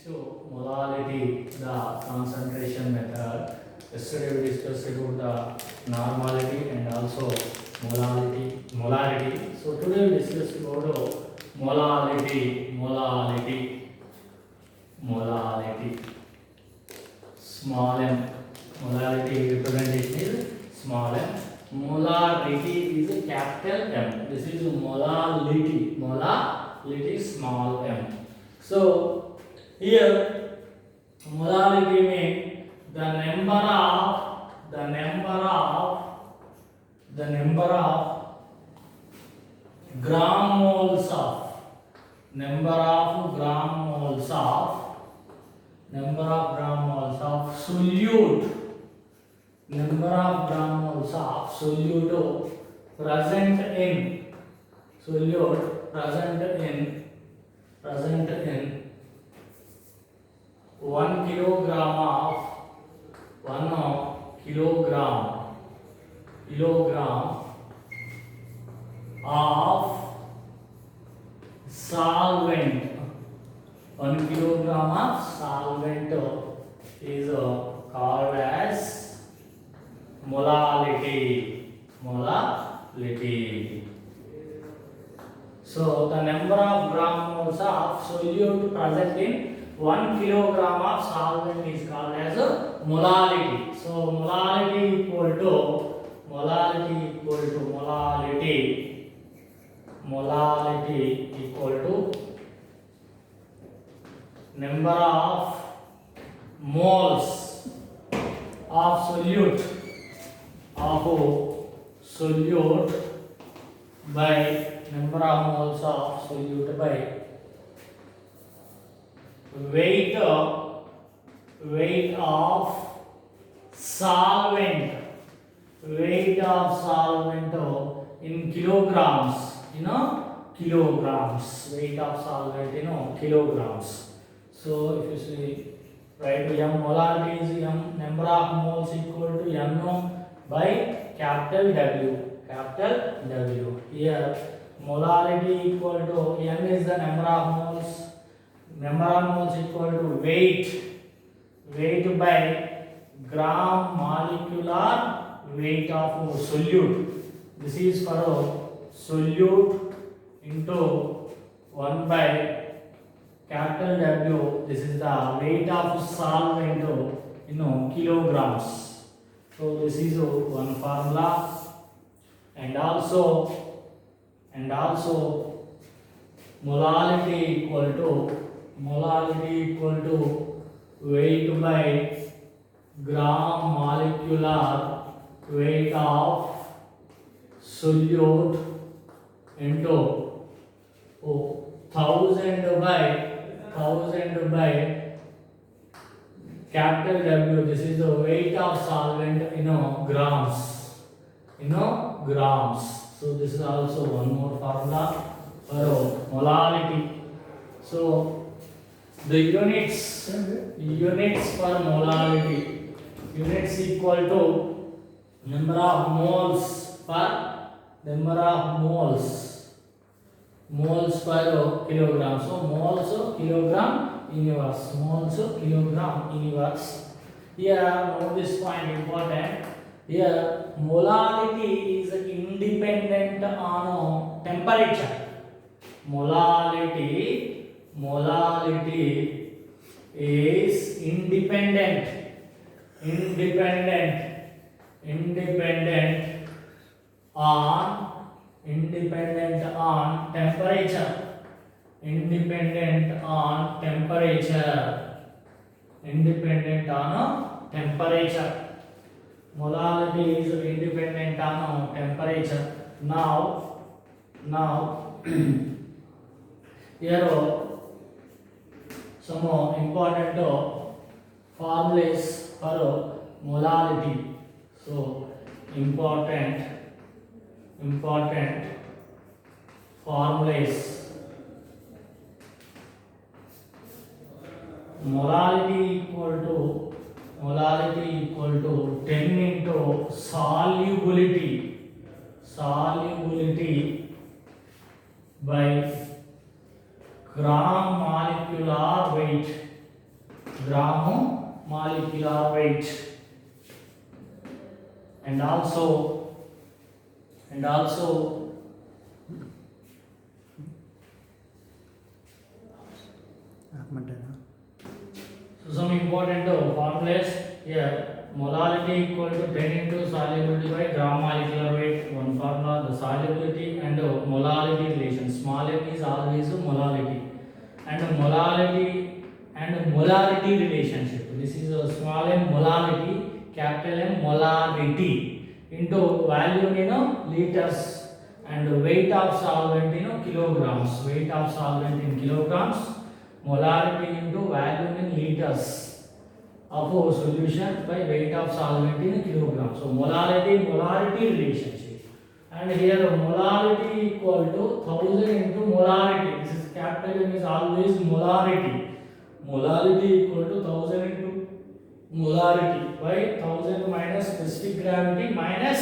to molality, the concentration method. Yesterday we discussed about the normality and also molarity. So today we discuss about molality. Small m. Molarity representation is small m. Molarity is a capital M. This is molality. Molality small m. So here molality means the number of gram moles of solute present in 1 kilogram of solvent. 1 kilogram of solvent is called as molality. So the number of gram moles of solute present in 1 kilogram of solvent is called as molality. So molality equal to number of moles of solute by number of moles of solute by weight of solvent in kilograms. Weight of solvent in kilograms. So if you see, right, m molarity is m number of moles equal to no by capital W. Here molarity equal to m is the number of moles equal to weight by gram molecular weight of solute. This is for solute into 1 by capital W. This is the weight of solvent in kilograms. So this is one formula, and also molality equal to weight by gram molecular weight of solute into 1000 by capital W. This is the weight of solvent in grams. So this is also one more formula for molality. So the units for molality, units equal to number of moles per kilogram. So moles kilogram universe. Here note this point important. Here molality is independent on temperature. Molality is independent on temperature. Molality is independent on temperature. Now here some important formulas for molality. So important formulas. Molality equal to 10 into solubility by gram molecular weight gram molecular weight, and also so some important formulas here. Molarity equal to 10 into solubility by gram molecular weight. One formula, the solubility and molarity relation. Small m is always molarity, and molarity relationship. This is a small m molarity, capital M molarity into value in liters, and weight of solvent in kilograms. Weight of solvent in kilograms, molarity into value in liters of a solution by weight of solvent in kilograms. So molarity relationship, and here molarity equal to 1000 into molarity. This is capital M is always molarity. Molarity equal to 1000 into molarity by 1000 minus specific gravity minus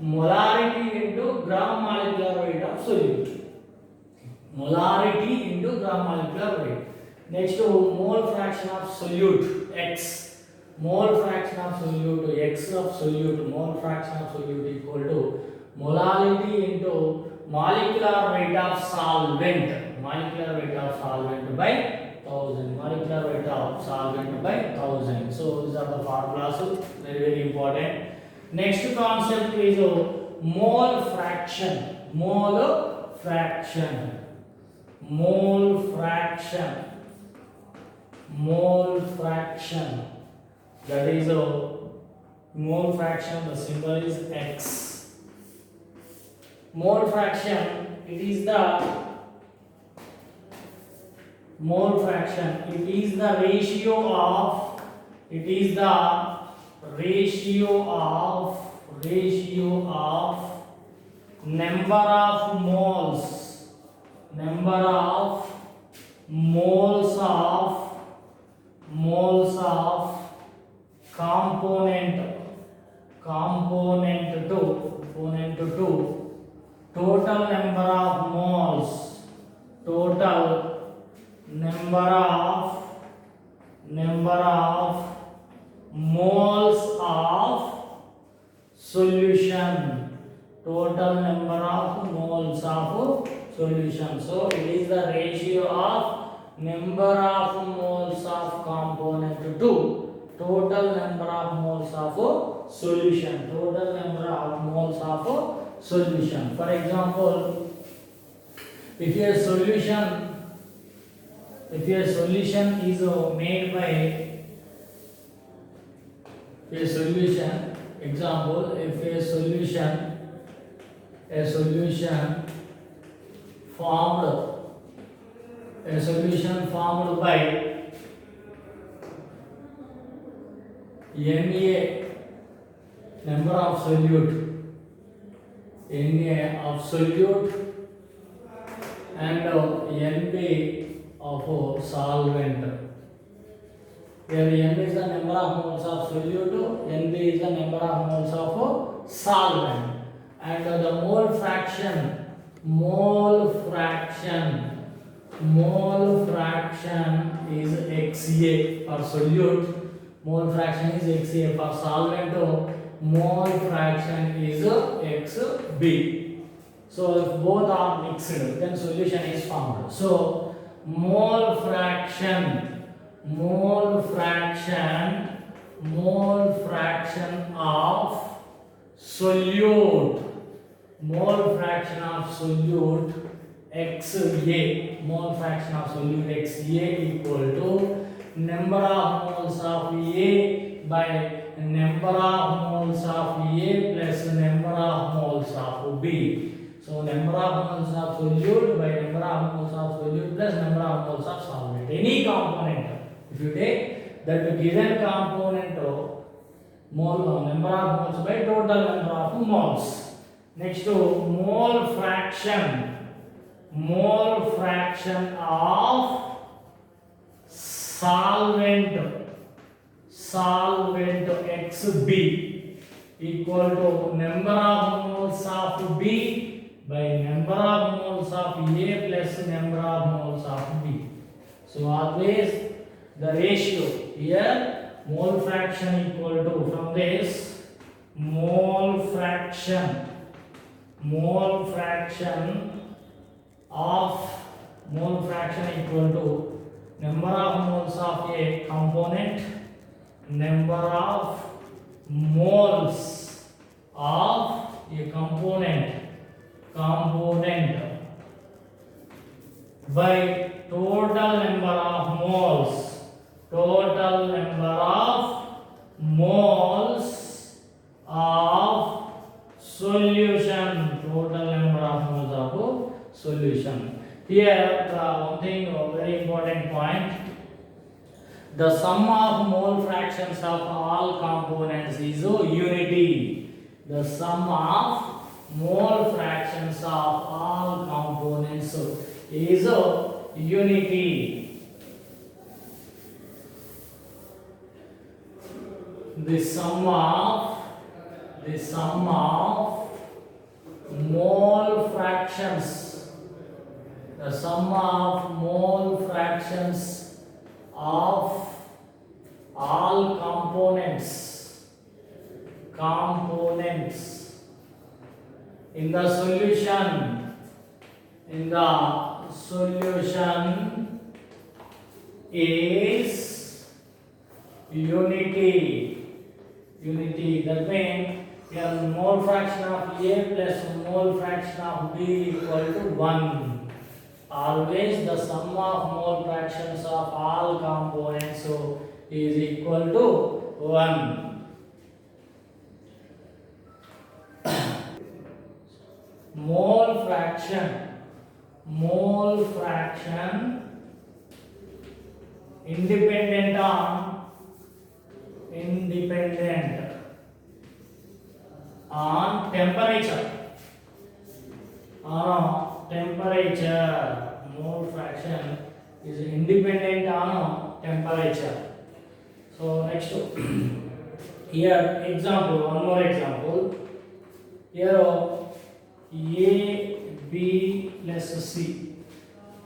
molarity into gram molecular weight of solute. Molarity into gram molecular weight. Next to mole fraction of solute X. Mole fraction of solute X of solute. Mole fraction of solute equal to molarity into molecular weight of solvent. Molecular weight of solvent by 1000. Molecular weight of solvent by 1000. So these are the formulas. Very important. Next concept is mole fraction. Mole fraction. Mole fraction. Mole fraction, that is a mole fraction, the symbol is X. Mole fraction, it is the mole fraction, it is the ratio of number of moles of component to total number of moles, moles of solution, total number of moles of solution. So it is the ratio of number of moles of component to total number of moles of solution. Total number of moles of solution. For example, if your solution is made by a solution, example, if a solution formed by Na number of solute, and Nb of solvent. Where N is the number of moles of solute, Nb is the number of moles of solvent, and the mole fraction is Xa for solute. Mole fraction is Xa for solvent. Mole fraction is Xb. So if both are mixed, then solution is formed. So mole fraction of solute, Xa, mole fraction of solute Xa equal to number of moles of A by number of moles of A plus number of moles of B. So number of moles of solute by number of moles of solute plus number of moles of solvent. Any component, if you take that given component mole number of moles by total number of moles. Next to mole fraction of solvent Xb equal to number of moles of B by number of moles of A plus number of moles of B. So always the ratio here, mole fraction equal to, from this, mole fraction equal to number of moles of a component, number of moles of a component by total number of moles of solution, Here, one thing, a very important point. The sum of mole fractions of all components is unity. The sum of mole fractions of all components is unity. The sum of mole fractions. The sum of mole fractions of all components in the solution is unity. That means mole fraction of A plus mole fraction of B equal to 1. Always the sum of mole fractions of all components is equal to 1. Mole fraction independent on temperature. Mole fraction is independent on temperature. So next here example, one more example. Here A, B plus C.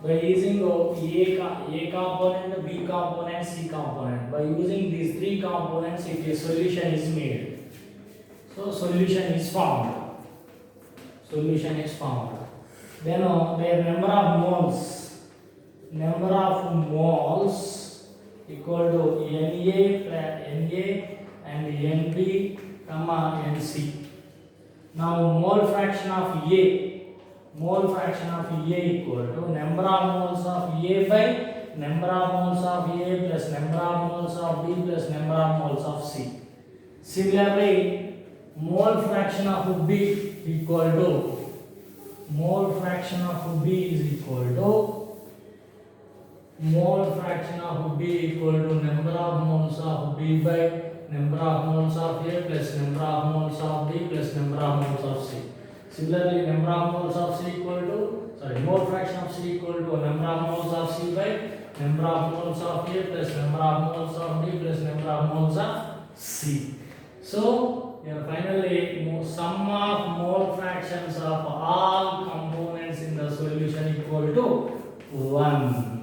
By using A component, B component, C component. By using these three components, if a solution is made, so solution is found. Then their number of moles equal to Na and Nb, Nc. Now mole fraction of A equal to number of moles of A by number of moles of A plus number of moles of B plus number of moles of C. Similarly, mole fraction of B equal to mole fraction of B equal to number of moles of B by number of moles of A plus number of moles of B plus number of moles of C. Similarly, number of moles of C equal to mole fraction of C equal to number of moles of C by number of moles of A plus number of moles of B plus number of moles of C. So finally, sum of mole fractions of all components in the solution equal to 1.